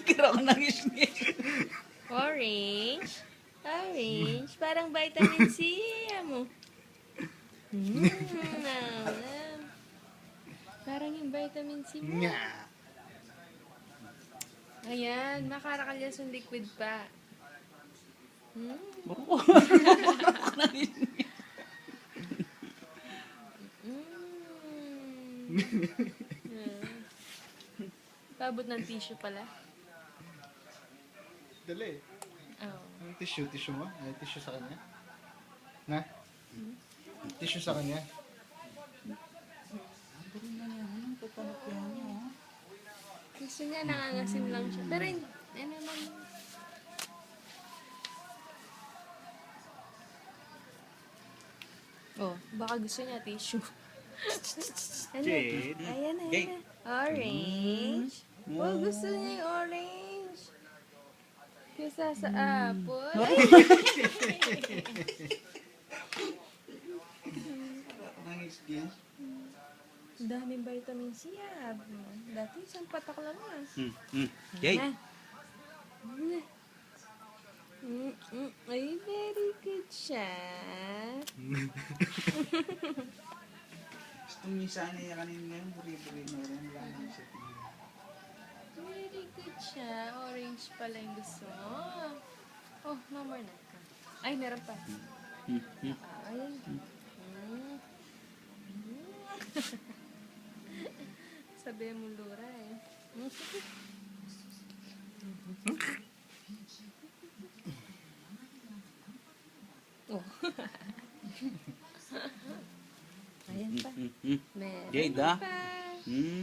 Kira ko nangis-ngis. Orange. Orange. Parang vitamin C. Mo. Parang yung vitamin C mo. Nga. Ayan, makarakalya yung liquid pa. Buro ko. Pabot ng tissue pala. Dali. Oh. Yung tissue mo? May tissue sa kanya? Na? Tissue sa kanya? Gusto niya, nangangasim lang siya. Pero, ano naman. Oh, baka gusto niya tissue. Ano? Jade. Ayan, ayan. Orange. Oh, gusto niya yung orange. Kesa sa apple. Ay! Nangis-ngis. Daming vitamin C, Dati, isang patak lang Yay. Ay, very good siya. Gusto minsan niya kanina yung buri-buri na rin. Wala na siya. Very good siya. Orange pala yung gusto mo. Oh, no more na. Ay, meron pa. Ay. Sabi mo lura eh. Oh. Ayan pa. Meron Jade, ah. pa. Mm.